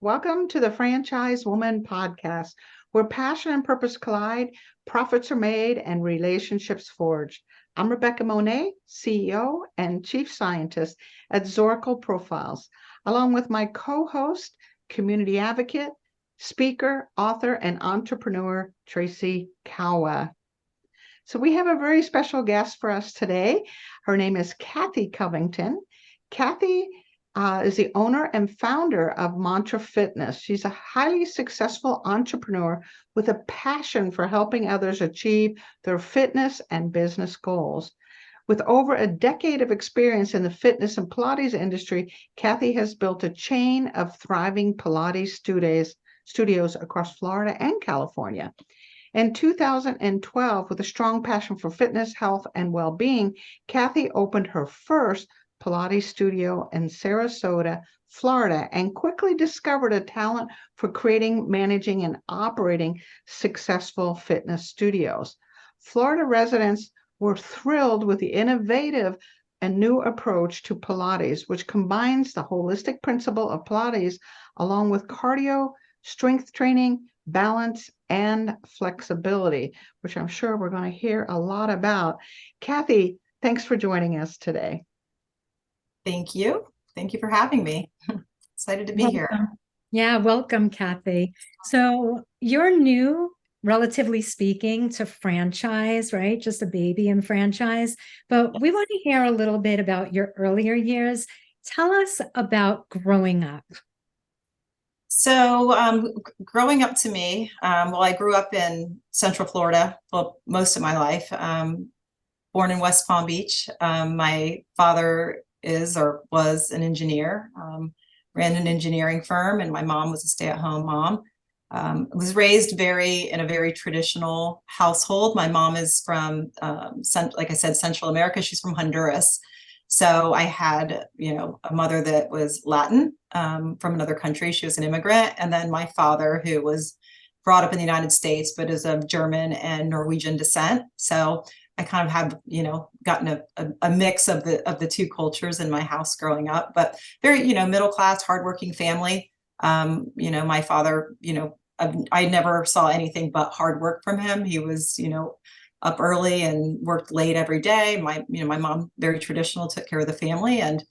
Welcome to the Franchise Woman podcast, where passion and purpose collide, profits are made, and relationships forged. I'm Rebecca Monet, CEO and Chief Scientist at Zoracle Profiles, along with my co-host, community advocate, speaker, author, and entrepreneur, Tracy Kawa. So we have a very special guest for us today. Her name is Kathy Covington. Kathy is the owner and founder of Mantra Fitness. She's a highly successful entrepreneur with a passion for helping others achieve their fitness and business goals. With over a decade of experience in the fitness and Pilates industry, Kathy has built a chain of thriving Pilates studios across Florida and California. In 2012, with a strong passion for fitness, health, and well-being, Kathy opened her first Pilates studio in Sarasota, Florida, and quickly discovered a talent for creating, managing, and operating successful fitness studios. Florida residents were thrilled with the innovative and new approach to Pilates, which combines the holistic principle of Pilates along with cardio, strength training, balance, and flexibility, which I'm sure we're going to hear a lot about. Kathy, thanks for joining us today. Thank you. Thank you for having me. Excited to be here. Yeah, welcome, Kathy. So you're new, relatively speaking, to franchise, right? Just a baby in franchise. But we want to hear a little bit about your earlier years. Tell us about growing up. So growing up to me, I grew up in Central Florida, well, most of my life, born in West Palm Beach. My father is or was an engineer, ran an engineering firm, and my mom was a stay-at-home mom. Was raised in a very traditional household. My mom is from, like I said, Central America. She's from Honduras. So I had, a mother that was Latin, from another country. She was an immigrant. And then my father, who was brought up in the United States, but is of German and Norwegian descent. So I kind of have, gotten a mix of the two cultures in my house growing up, but very, middle class, hardworking family. My father, I never saw anything but hard work from him. He was, up early and worked late every day. My mom, very traditional, took care of the family, and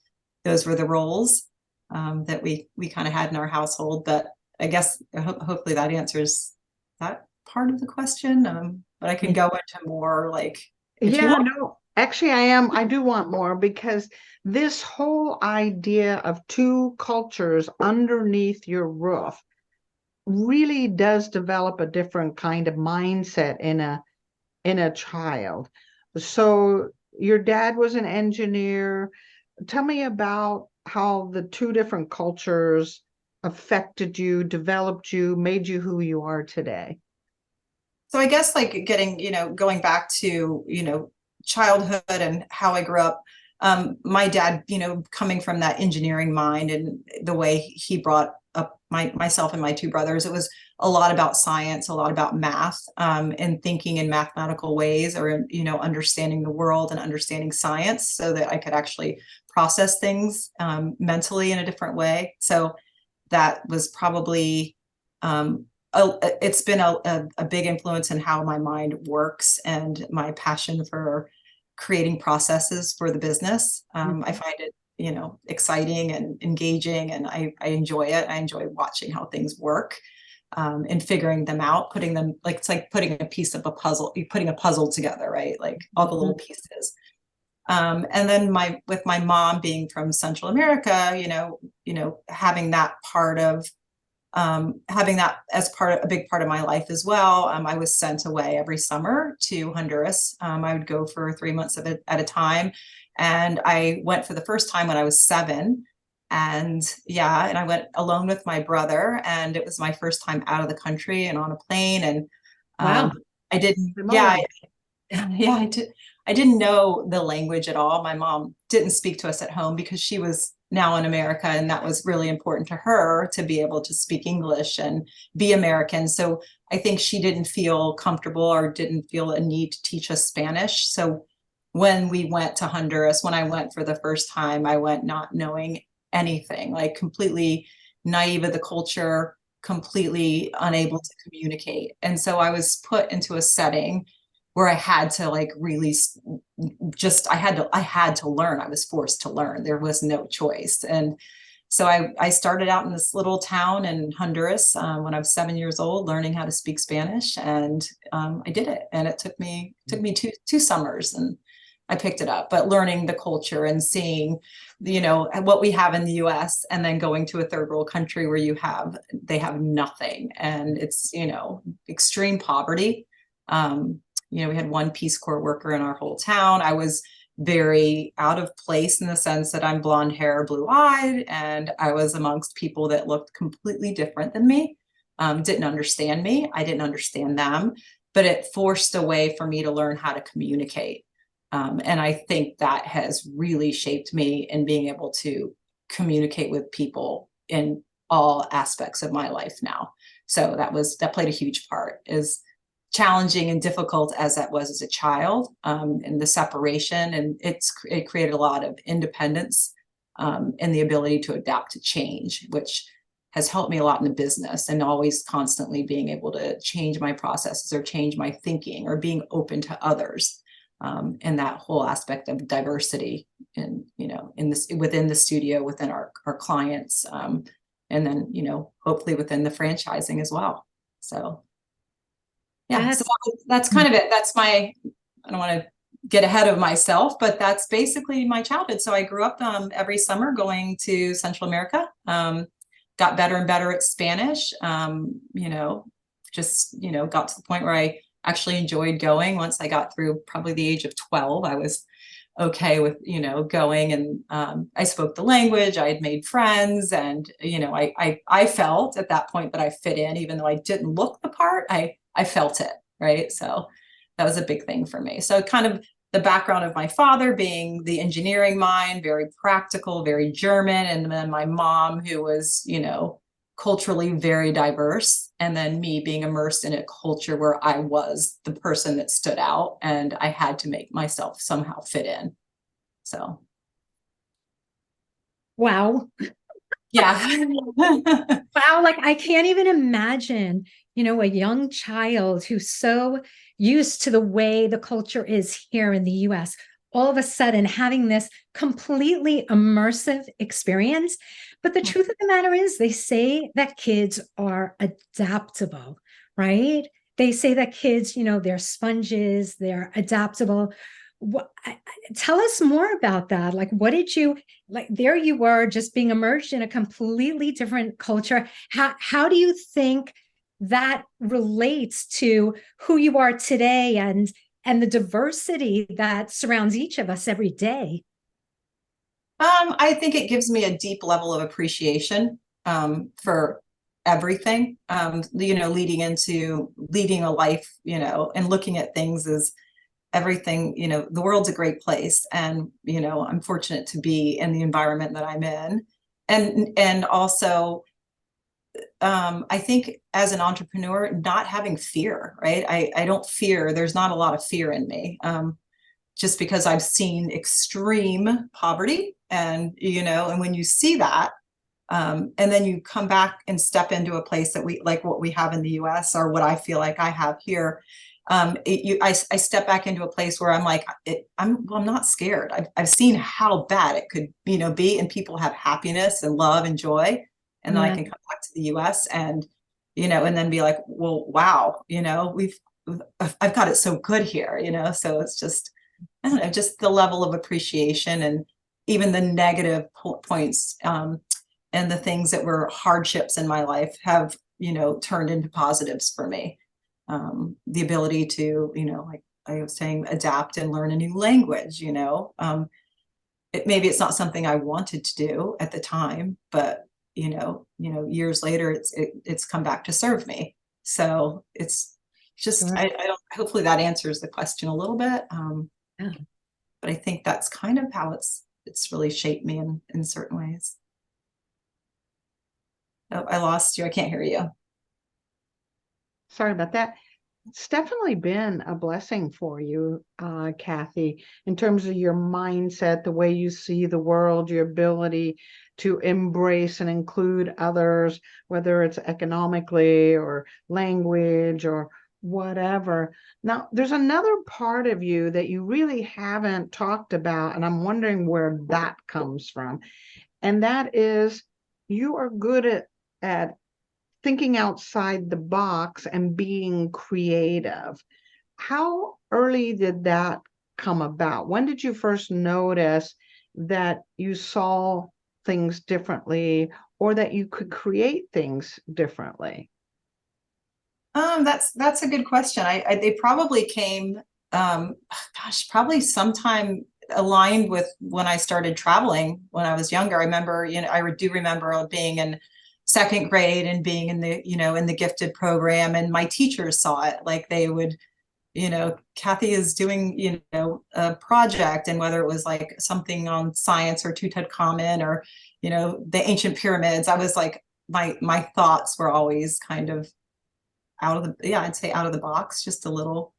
those were the roles that we kind of had in our household. But I guess hopefully that answers that part of the question. But I can go into more No, actually I do want more, because this whole idea of two cultures underneath your roof really does develop a different kind of mindset in a child. So your dad was an engineer. Tell me about how the two different cultures affected you, developed you, made you who you are today. So I guess going back to, childhood and how I grew up, my dad, coming from that engineering mind and the way he brought up myself and my two brothers, it was a lot about science, a lot about math, and thinking in mathematical ways, or, understanding the world and understanding science so that I could actually process things mentally in a different way. So that was probably, it's been a big influence in how my mind works and my passion for creating processes for the business. I find it, exciting and engaging, and I enjoy it. I enjoy watching how things work, and figuring them out, putting them, it's like putting a piece of a puzzle, you're putting a puzzle together, right? Like all the little pieces. And then with my mom being from Central America, having that part of, having that as a big part of my life as well. I was sent away every summer to Honduras. I would go for 3 months at a time. And I went for the first time when I was 7. And I went alone with my brother, and it was my first time out of the country and on a plane. And Wow. I didn't, yeah, I didn't know the language at all. My mom didn't speak to us at home because she was now in America, and that was really important to her to be able to speak English and be American. So I think she didn't feel comfortable or didn't feel a need to teach us Spanish. So when we went to Honduras, when I went for the first time, I went not knowing anything, like completely naive of the culture, completely unable to communicate. And so I was put into a setting where I had to like really just, I had to learn. I was forced to learn. There was no choice. And so I started out in this little town in Honduras when I was 7 years old, learning how to speak Spanish, and I did it. And it took me two summers, and I picked it up. But learning the culture and seeing, you know, what we have in the U.S. and then going to a third world country where they have nothing, and it's, you know, extreme poverty. You know, we had one Peace Corps worker in our whole town. I was very out of place in the sense that I'm blonde hair, blue eyed, and I was amongst people that looked completely different than me, didn't understand me. I didn't understand them, but it forced a way for me to learn how to communicate. And I think that has really shaped me in being able to communicate with people in all aspects of my life now. So that played a huge part, is challenging and difficult as that was as a child, and the separation, and it created a lot of independence, and the ability to adapt to change, which has helped me a lot in the business, and always constantly being able to change my processes or change my thinking or being open to others, and that whole aspect of diversity in, you know, within the studio, within our clients, and then, you know, hopefully within the franchising as well. So yeah, so that's kind of it. That's I don't want to get ahead of myself, but that's basically my childhood. So I grew up every summer going to Central America, got better and better at Spanish, you know, just, you know, got to the point where I actually enjoyed going. Once I got through probably the age of 12, I was okay with, you know, going, and I spoke the language, I had made friends, and, you know, I felt at that point that I fit in, even though I didn't look the part, I felt it, right? So that was a big thing for me. So kind of the background of my father being the engineering mind, very practical, very German, and then my mom, who was, you know, culturally very diverse, and then me being immersed in a culture where I was the person that stood out, and I had to make myself somehow fit in. So Wow. yeah. Wow, like I can't even imagine, you know, a young child who's so used to the way the culture is here in the US, all of a sudden having this completely immersive experience. But the truth of the matter is, they say that kids are adaptable, right? They say that kids, you know, they're sponges, they're adaptable. Tell us more about that. Like, what did you like? There you were, just being immersed in a completely different culture. How do you think that relates to who you are today and the diversity that surrounds each of us every day? I think it gives me a deep level of appreciation for everything, you know, leading a life, you know, and looking at things as everything, you know, the world's a great place. And, you know, I'm fortunate to be in the environment that I'm in. And also, I think as an entrepreneur, not having fear, right? I don't fear, there's not a lot of fear in me. Just because I've seen extreme poverty, and, you know, and when you see that, and then you come back and step into a place that we like what we have in the US, or what I feel like I have here. I step back into a place where I'm like, I'm not scared. I've seen how bad it could, you know, be, and people have happiness and love and joy. And then I can come back to the US and, you know, and then be like, well, wow, you know, I've got it so good here, you know? So it's just, I don't know, just the level of appreciation, and even the negative points, and the things that were hardships in my life have, you know, turned into positives for me. The ability to, you know, like I was saying, adapt and learn a new language, you know, maybe it's not something I wanted to do at the time, but, you know, years later, it's come back to serve me. So it's just, Sure. I don't, hopefully that answers the question a little bit. Yeah. But I think that's kind of how it's really shaped me in certain ways. Oh, I lost you. I can't hear you. Sorry about that. It's definitely been a blessing for you, Kathy, in terms of your mindset, the way you see the world, your ability to embrace and include others, whether it's economically or language or whatever. Now, there's another part of you that you really haven't talked about, and I'm wondering where that comes from. And that is you are good at thinking outside the box and being creative. How early did that come about? When did you first notice that you saw things differently or that you could create things differently? That's a good question. They probably came, gosh, probably sometime aligned with when I started traveling when I was younger. I remember, I do remember being in second grade and being in the, in the gifted program, and my teachers saw it. Like they would, Kathy is doing, a project, and whether it was like something on science or Tutankhamun or, the ancient pyramids, I was like, my thoughts were always kind of out of the, yeah, I'd say out of the box, just a little,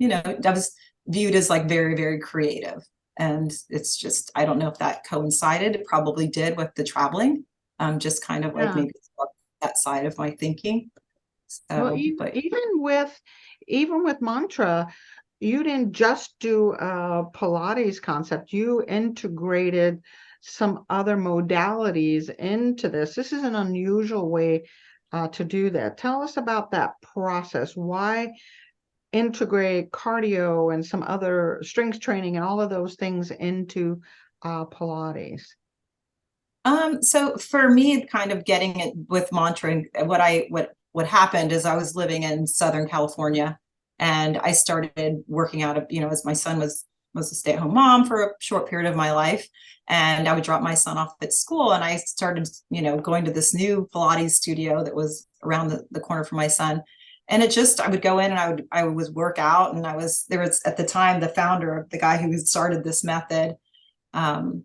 I was viewed as like very, very creative. And it's just, I don't know if that coincided. It probably did with the traveling, just kind of like Yeah. maybe that side of my thinking. Well, So, but even with mantra, you didn't just do a Pilates concept, you integrated some other modalities into this. This is an unusual way to do that. Tell us about that process. Why integrate cardio and some other strength training and all of those things into Pilates? so for me, kind of getting it with mantra, and what happened is I was living in Southern California, and I started working out of, as my son was a stay-at-home mom for a short period of my life, and I would drop my son off at school, and I started, going to this new Pilates studio that was around the corner from my son. And it just, I would go in and I would work out, and there was at the time the founder, the guy who started this method. Um,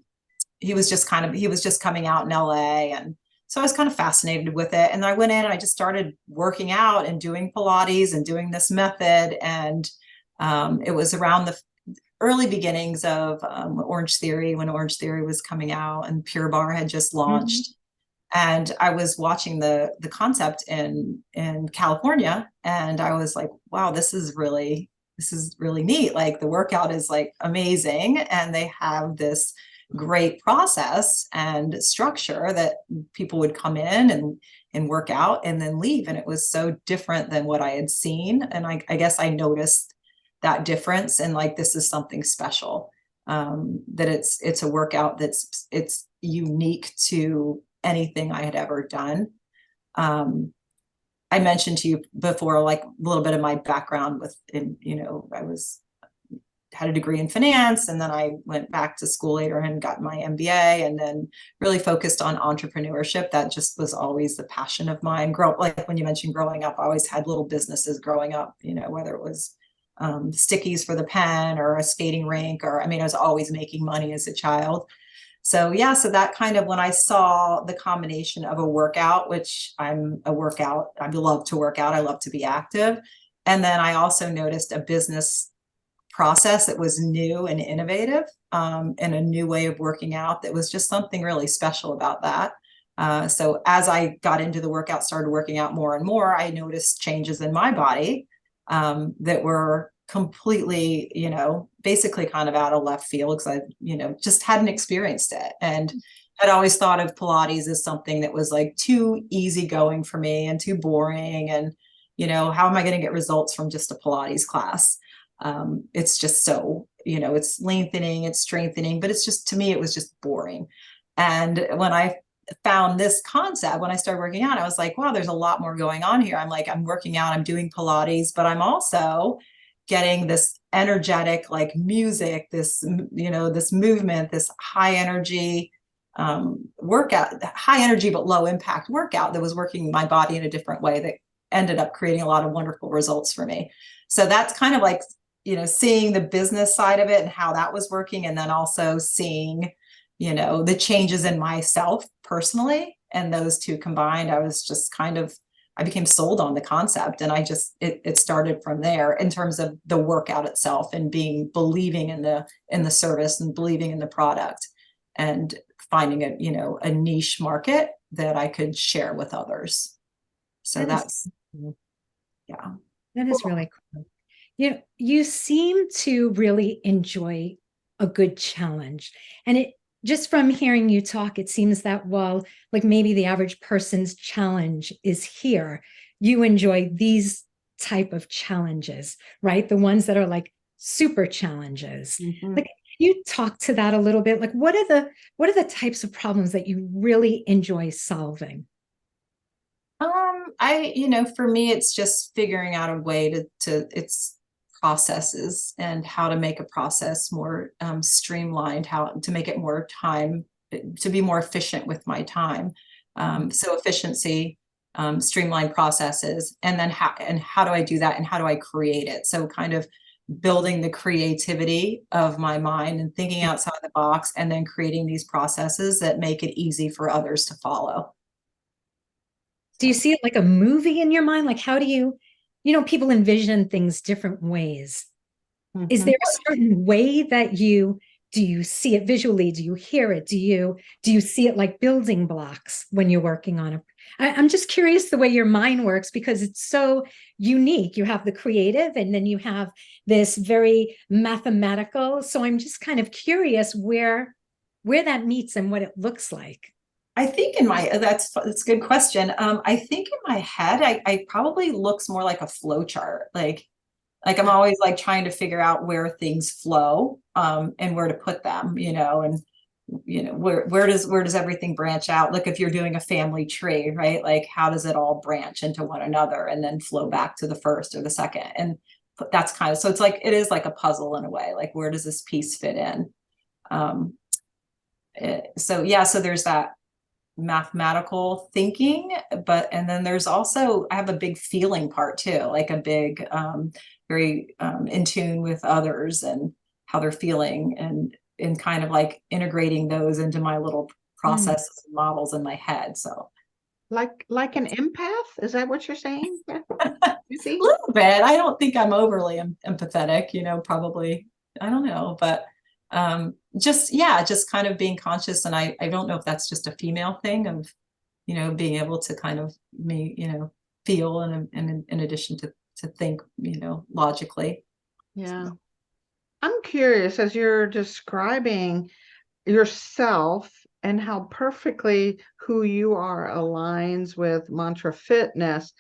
he was just coming out in LA. And so I was kind of fascinated with it. And I went in and I just started working out and doing Pilates and doing this method. And it was around the early beginnings of Orange Theory, when Orange Theory was coming out and Pure Barre had just launched. And I was watching the concept in California, and I was like, wow, this is really neat. Like the workout is like amazing, and they have this great process and structure that people would come in and work out and then leave. And it was so different than what I had seen. And I guess I noticed that difference, and like, this is something special, that it's a workout it's unique to anything I had ever done. I mentioned to you before, like a little bit of my background I had a degree in finance, and then I went back to school later and got my MBA, and then really focused on entrepreneurship. That just was always the passion of mine. Like when you mentioned growing up, I always had little businesses growing up, whether it was stickies for the pen or a skating rink, or, I was always making money as a child. So yeah, so that kind of, when I saw the combination of a workout, which I'm a workout, I love to work out, I love to be active. And then I also noticed a business process that was new and innovative, and a new way of working out, that was just something really special about that. So as I got into the workout, started working out more and more, I noticed changes in my body that were completely, basically kind of out of left field, because I, just hadn't experienced it. And I'd always thought of Pilates as something that was like too easygoing for me and too boring. And, how am I going to get results from just a Pilates class? It's just so, it's lengthening, it's strengthening, but it's just, to me, it was just boring. And when I found this concept, when I started working out, I was like, wow, there's a lot more going on here. I'm working out, I'm doing Pilates, but I'm also getting this energetic, like music, this, this movement, this high energy workout, high energy, but low impact workout that was working my body in a different way, that ended up creating a lot of wonderful results for me. So that's kind of like, seeing the business side of it and how that was working. And then also seeing, the changes in myself personally, and those two combined, I I became sold on the concept, and it started from there in terms of the workout itself and believing in the service and believing in the product and finding a niche market that I could share with others. So yeah. That is really cool. You seem to really enjoy a good challenge. And it just from hearing you talk, it seems that while like maybe the average person's challenge is here, you enjoy these type of challenges, right? The ones that are like super challenges. Like, can you talk to that a little bit? Like, what are the types of problems that you really enjoy solving? For me, it's just figuring out a way it's processes and how to make a process more streamlined, how to make it more time, to be more efficient with my time. So efficiency, streamlined processes, and then how do I do that and how do I create it? So kind of building the creativity of my mind and thinking outside the box, and then creating these processes that make it easy for others to follow. Do you see it like a movie in your mind? Like, how do people envision things different ways. Is there a certain way that do you see it visually? Do you hear it? Do you see it like building blocks when you're working on it? I'm just curious the way your mind works, because it's so unique. You have the creative and then you have this very mathematical. So I'm just kind of curious where that meets and what it looks like. I think that's a good question. I think in my head, I probably looks more like a flow chart. Like I'm always like trying to figure out where things flow, and where to put them, and where does everything branch out? Look, if you're doing a family tree, right? Like how does it all branch into one another and then flow back to the first or the second? And that's kind of, so it's like, it is like a puzzle in a way, like where does this piece fit in? So there's that mathematical thinking, and then there's also, I have a big feeling part too, like a big, very in tune with others and how they're feeling, and kind of like integrating those into my little processes and models in my head. So like an empath, is that what you're saying? A little bit. I don't think I'm overly empathetic, probably, I don't know, but just kind of being conscious. And I don't know if that's just a female thing of, being able to kind of feel and in addition to think, logically. Yeah. So. I'm curious, as you're describing yourself and how perfectly who you are aligns with Mantra Fitness,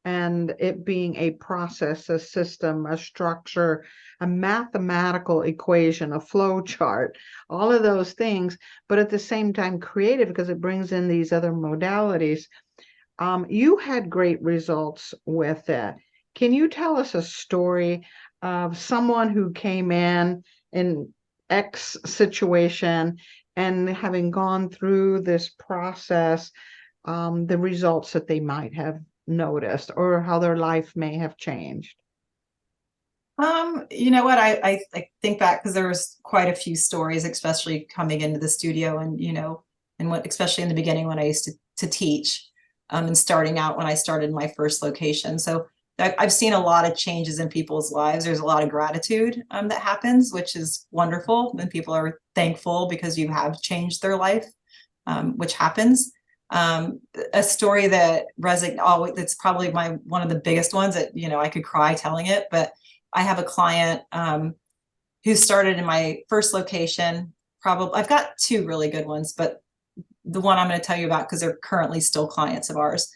and it being a process, a system, a structure, a mathematical equation, a flow chart, all of those things, but at the same time creative because it brings in these other modalities. You had great results with it. Can you tell us a story of someone who came in X situation and having gone through this process, the results that they might have noticed or how their life may have changed? You know what, I think back because there was quite a few stories, especially coming into the studio and, especially in the beginning when I used to teach, and starting out when I started my first location. So I've seen a lot of changes in people's lives. There's a lot of gratitude that happens, which is wonderful. And people are thankful because you have changed their life, which happens. A story that that's probably one of the biggest ones that, I could cry telling it, but I have a client who started in my first location. I've got two really good ones, but the one I'm going to tell you about, because they're currently still clients of ours,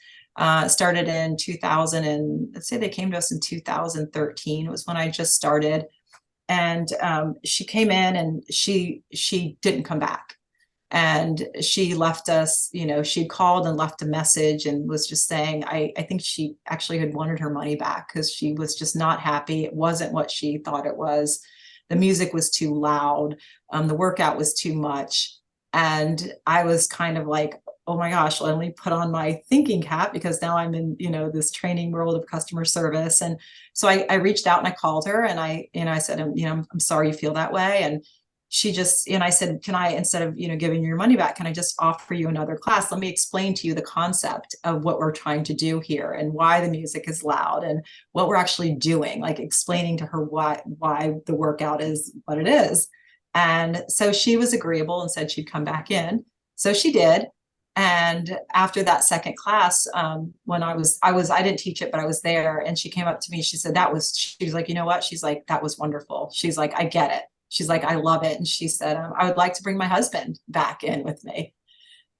started in 2000, and let's say they came to us in 2013 was when I just started. And she came in and she didn't come back. And she left us, she called and left a message and was just saying, I think she actually had wanted her money back because she was just not happy. It wasn't what she thought it was. The music was too loud. The workout was too much. And I was kind of like, oh my gosh, let me put on my thinking cap, because now I'm in, this training world of customer service. And so I reached out and I called her and I said, I'm sorry you feel that way. And she just, and I said, can I, instead of, giving you your money back, can I just offer you another class? Let me explain to you the concept of what we're trying to do here and why the music is loud and what we're actually doing, like explaining to her why the workout is what it is. And so she was agreeable and said she'd come back in. So she did. And after that second class, when I didn't teach it, but I was there, and she came up to me, she said, she was like, you know what? She's like, that was wonderful. She's like, I get it. She's like, I love it. And she said, I would like to bring my husband back in with me.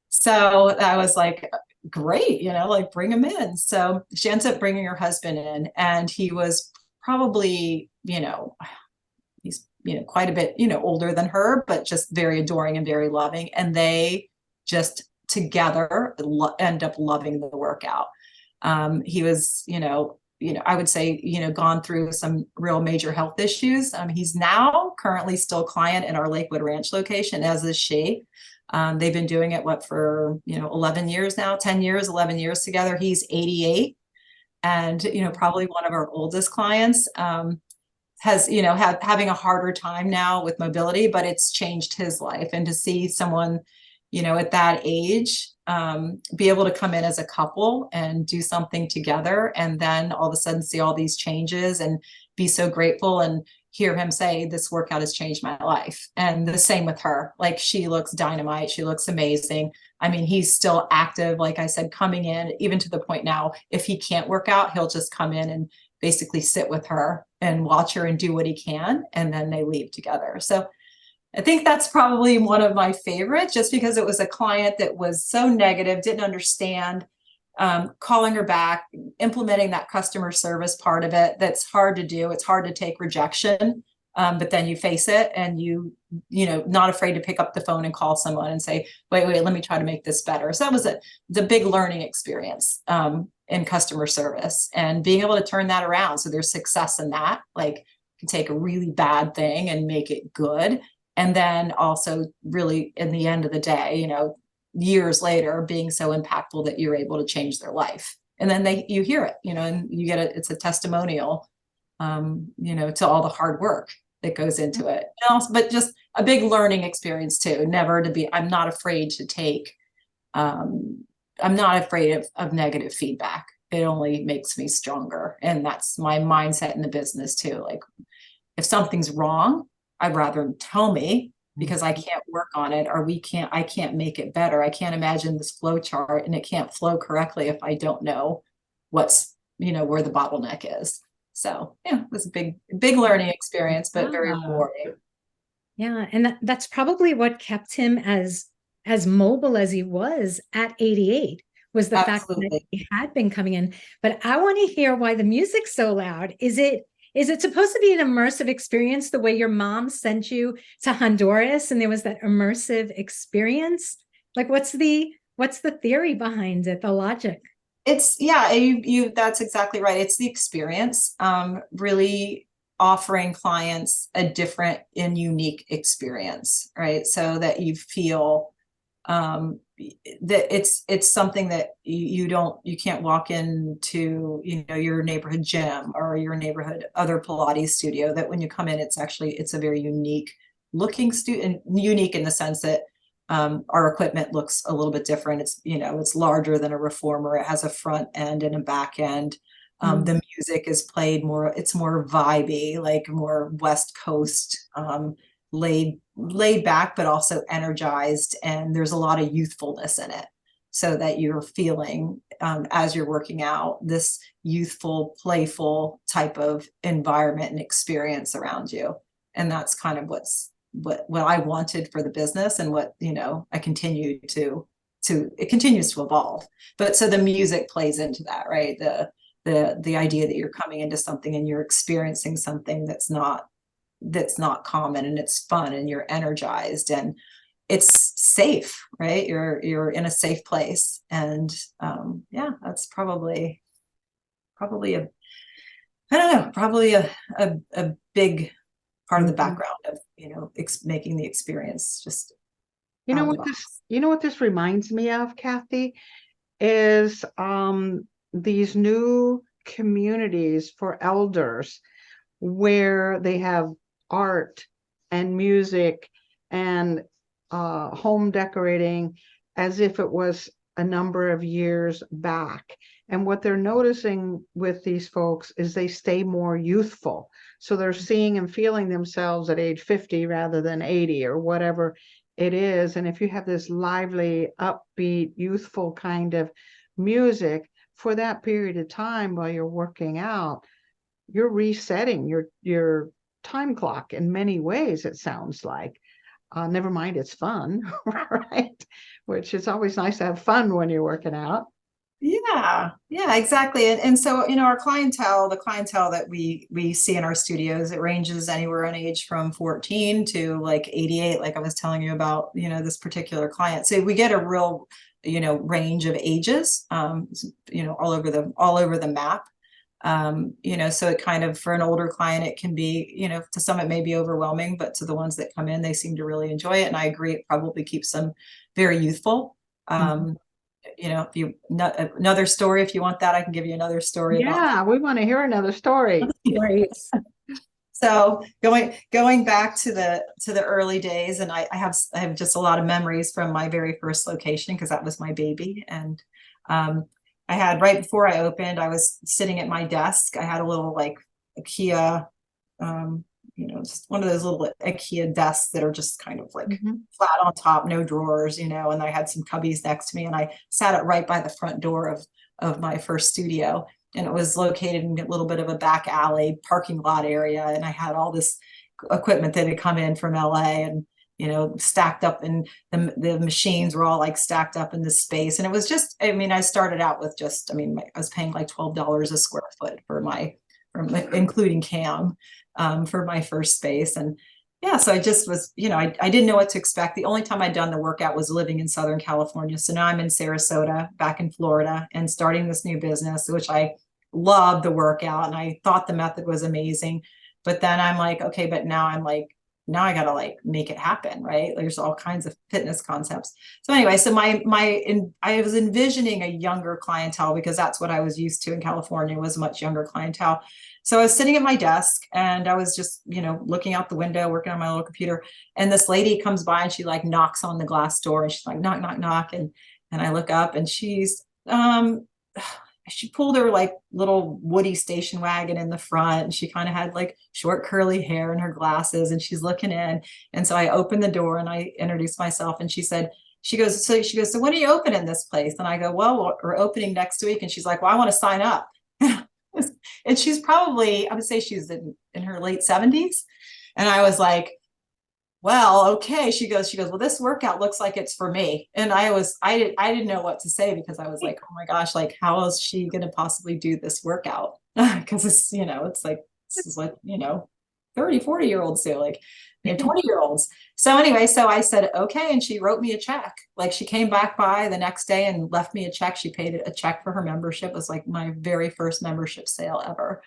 So I was like, great, like bring him in. So she ends up bringing her husband in, and he was probably, he's, quite a bit, older than her, but just very adoring and very loving. And they just together end up loving the workout. He was, I would say, gone through some real major health issues. He's now currently still a client in our Lakewood Ranch location, as is she. They've been doing it, for, 11 years now, 10 years, 11 years together. He's 88 and, probably one of our oldest clients, has, having a harder time now with mobility, but it's changed his life. And to see someone, at that age, be able to come in as a couple and do something together, and then all of a sudden see all these changes and be so grateful and hear him say, this workout has changed my life. And the same with her. Like, she looks dynamite. She looks amazing. I mean, he's still active, like I said, coming in, even to the point now, if he can't work out, he'll just come in and basically sit with her and watch her and do what he can. And then they leave together. So I think that's probably one of my favorites, just because it was a client that was so negative, didn't understand, calling her back, implementing that customer service part of it. That's hard to do. It's hard to take rejection, but then you face it, and not afraid to pick up the phone and call someone and say, wait, let me try to make this better. So that was the big learning experience in customer service, and being able to turn that around. So there's success in that. Like, you can take a really bad thing and make it good. And then also really, in the end of the day, years later, being so impactful that you're able to change their life. And then you hear it, and you get it's a testimonial, to all the hard work that goes into it. And also, but just a big learning experience too. I'm not afraid to take, I'm not afraid of negative feedback. It only makes me stronger. And that's my mindset in the business too. Like, if something's wrong, I'd rather them tell me, because I can't work on it, or I can't make it better. I can't imagine this flow chart, and it can't flow correctly if I don't know what's, where the bottleneck is. So yeah, it was a big learning experience, but very rewarding. Yeah. And that's probably what kept him as mobile as he was at 88, was the fact that he had been coming in. But I want to hear why the music's so loud. Is it supposed to be an immersive experience, the way your mom sent you to Honduras and there was that immersive experience? Like, what's the theory behind it, the logic? It's, that's exactly right. It's the experience, really offering clients a different and unique experience, right? So that you feel that it's something that you can't walk into, your neighborhood gym or your neighborhood other Pilates studio. That when you come in, it's a very unique looking and unique in the sense that our equipment looks a little bit different. It's, it's larger than a reformer. It has a front end and a back end. The music is played it's more vibey, like more West Coast, laid back, but also energized. And there's a lot of youthfulness in it, so that you're feeling, as you're working out, this youthful, playful type of environment and experience around you. And that's kind of what I wanted for the business, and what, I continue it continues to evolve. But so the music plays into that, right? The idea that you're coming into something and you're experiencing something that's not common, and it's fun, and you're energized, and it's safe, right? You're in a safe place. And that's probably a, I don't know, probably a big part of the background of, making the experience just. You know what this reminds me of, Kathy, is these new communities for elders, where they have art and music and home decorating as if it was a number of years back. And what they're noticing with these folks is they stay more youthful. So they're seeing and feeling themselves at age 50 rather than 80 or whatever it is. And if you have this lively, upbeat, youthful kind of music for that period of time while you're working out, you're resetting your time clock in many ways, it sounds like. Never mind, it's fun, right? Which is always nice to have fun when you're working out. Yeah, yeah, exactly. And so, our clientele, the clientele that we see in our studios, it ranges anywhere in age from 14 to like 88, like I was telling you about, this particular client. So we get a real, range of ages, all over the map. So it kind of, for an older client, it can be, to some it may be overwhelming, but to the ones that come in, they seem to really enjoy it. And I agree, it probably keeps them very youthful. If you another story, if you want that, I can give you another story. Yeah, we want to hear another story. Great. So going back to the early days, and I have just a lot of memories from my very first location, because that was my baby. And I had, right before I opened, I was sitting at my desk. I had a little like IKEA, just one of those little IKEA desks that are just kind of like flat on top, no drawers, and I had some cubbies next to me, and I sat it right by the front door of my first studio. And it was located in a little bit of a back alley parking lot area. And I had all this equipment that had come in from LA, and stacked up, and the machines were all like stacked up in this space. And it was just, I started out with just, I was paying like $12 a square foot including CAM, for my first space. And yeah, so I just was, I didn't know what to expect. The only time I'd done the workout was living in Southern California. So now I'm in Sarasota, back in Florida, and starting this new business, which I loved the workout, and I thought the method was amazing. But then I'm like, okay, but now I gotta like make it happen, right? There's all kinds of fitness concepts. So anyway, so I was envisioning a younger clientele, because that's what I was used to in California, was much younger clientele. So I was sitting at my desk, and I was just, looking out the window, working on my little computer. And this lady comes by, and she like knocks on the glass door, and she's like, knock, knock, knock. And I look up, and she pulled her like little Woody station wagon in the front, and she kind of had like short curly hair and her glasses, and she's looking in. And so I opened the door, and I introduced myself, and she goes, so when are you opening this place? And I go, well, we're opening next week. And she's like, well, I want to sign up. And she's probably, I would say she's in her late 70s. And I was like, well, okay. She goes, well, this workout looks like it's for me. And I didn't know what to say, because I was like, oh my gosh, like, how is she going to possibly do this workout? Because it's, it's like, this is what, 30, 40-year-olds do, like, 20-year-olds. So anyway, so I said, okay. And she wrote me a check. Like, she came back by the next day and left me a check. She paid a check for her membership. It was like my very first membership sale ever.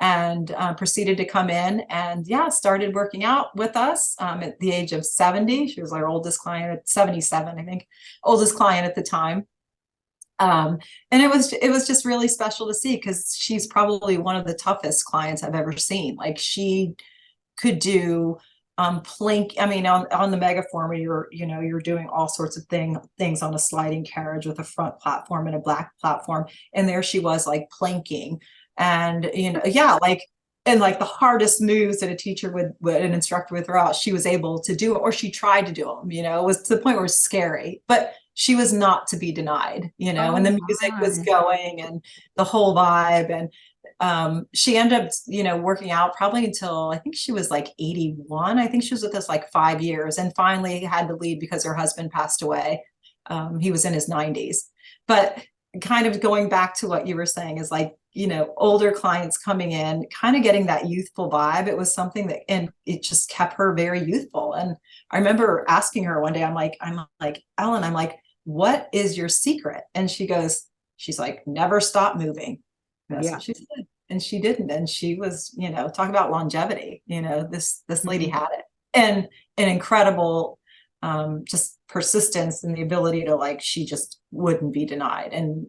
And proceeded to come in and started working out with us at the age of 70. She was our oldest client at 77, I think, oldest client at the time. And it was just really special to see, because she's probably one of the toughest clients I've ever seen. Like, she could do plank. On the Megaformer, you're doing all sorts of things on a sliding carriage with a front platform and a back platform. And there she was, like, planking. And, like the hardest moves that a teacher an instructor would throw out, she was able to do it, or she tried to do them, it was to the point where it was scary, but she was not to be denied, and the music was going, and the whole vibe. And she ended up, working out probably until, I think she was like 81. I think she was with us like 5 years, and finally had to leave because her husband passed away. He was in his 90s. But kind of going back to what you were saying is like, older clients coming in, kind of getting that youthful vibe. It was something and it just kept her very youthful. And I remember asking her one day, I'm like, Ellen, I'm like, what is your secret? And she's like, never stop moving. And that's what she said. And she didn't. And she was, talk about longevity, this lady had it, and an incredible, just persistence, and the ability to, like, she just wouldn't be denied. And,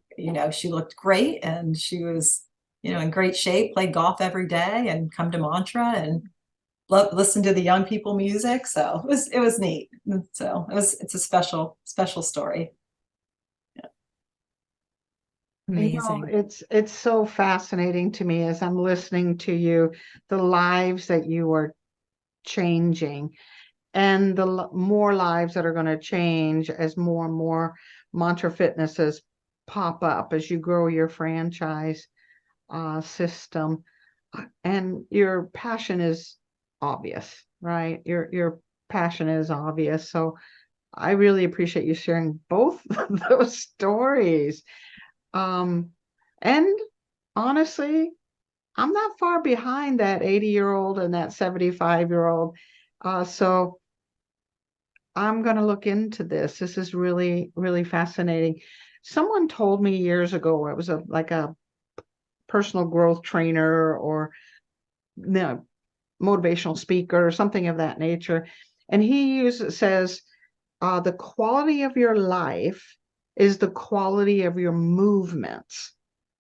she looked great, and she was, in great shape, played golf every day, and come to Mantra. And listen to the young people music. So it was neat. So it's a special story. Amazing. It's so fascinating to me as I'm listening to you, the lives that you are changing and the more lives that are going to change as more and more mantra fitnesses pop up as you grow your franchise system. And your passion is obvious, right? Your passion is obvious. So I really appreciate you sharing both of those stories. And honestly, I'm not far behind that 80-year-old and that 75-year-old. So I'm going to look into this. This is really, really fascinating. Someone told me years ago, it was like a personal growth trainer or motivational speaker or something of that nature. And he says, the quality of your life is the quality of your movements.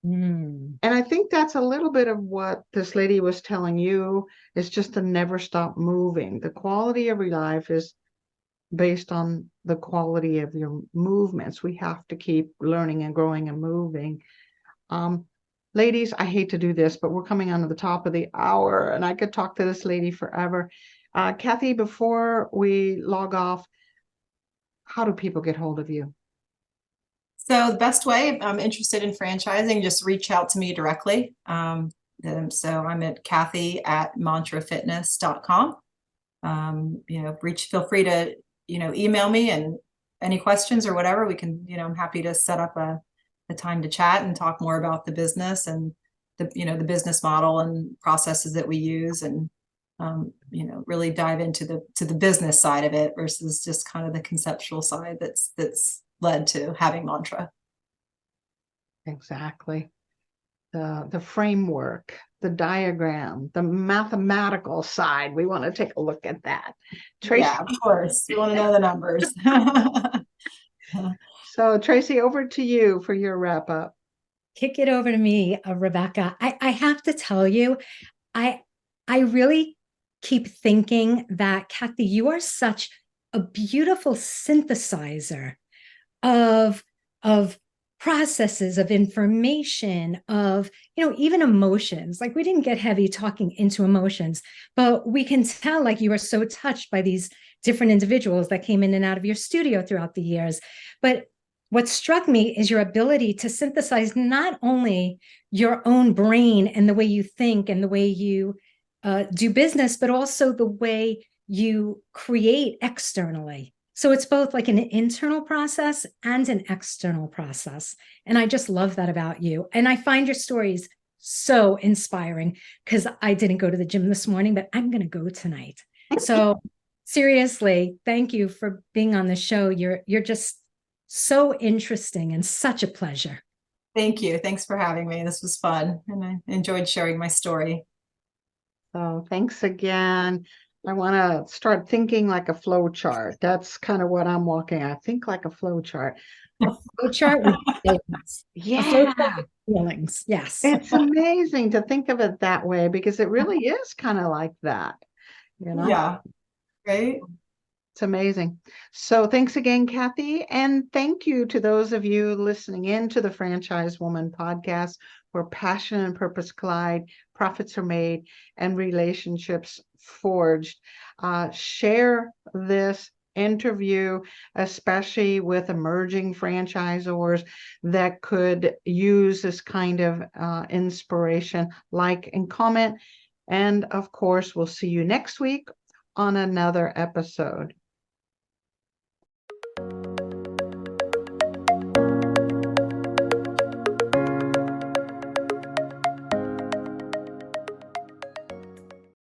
Mm. And I think that's a little bit of what this lady was telling you, is just to never stop moving. The quality of your life is based on the quality of your movements. We have to keep learning and growing and moving. Ladies, I hate to do this, but we're coming on to the top of the hour and I could talk to this lady forever. Kathy, before we log off, how do people get hold of you? So the best way, if I'm interested in franchising, just reach out to me directly. So I'm at Kathy@mantrafitness.com. Feel free to, email me and any questions or whatever, we can, I'm happy to set up a time to chat and talk more about the business and the business model and processes that we use, and really dive into the business side of it versus just kind of the conceptual side that's led to having mantra. Exactly. The framework, the diagram, the mathematical side. We want to take a look at that. Tracy. Yeah, of course. You want to know the numbers. So Tracy, over to you for your wrap up. Kick it over to me, Rebecca. I have to tell you, I really keep thinking that, Kathy, you are such a beautiful synthesizer of processes, of information, of even emotions. Like, we didn't get heavy talking into emotions, but we can tell like you are so touched by these different individuals that came in and out of your studio throughout the years. But what struck me is your ability to synthesize not only your own brain and the way you think and the way you do business, but also the way you create externally. So it's both like an internal process and an external process. And I just love that about you. And I find your stories so inspiring, because I didn't go to the gym this morning, but I'm going to go tonight. So seriously, thank you for being on the show. You're just so interesting and such a pleasure. Thank you. Thanks for having me. This was fun, and I enjoyed sharing my story. So thanks again. I want to start thinking like a flow chart. That's kind of what I'm walking. I think like a flow chart. A flow chart with feelings. Yeah. A flow chart with feelings. Yes. It's amazing to think of it that way, because it really is kind of like that. Yeah. Right. It's amazing. So thanks again, Kathy. And thank you to those of you listening in to the Franchise Woman podcast, where passion and purpose collide, profits are made, and relationships forged. Share this interview, especially with emerging franchisors that could use this kind of inspiration. Like and comment. And of course, we'll see you next week on another episode.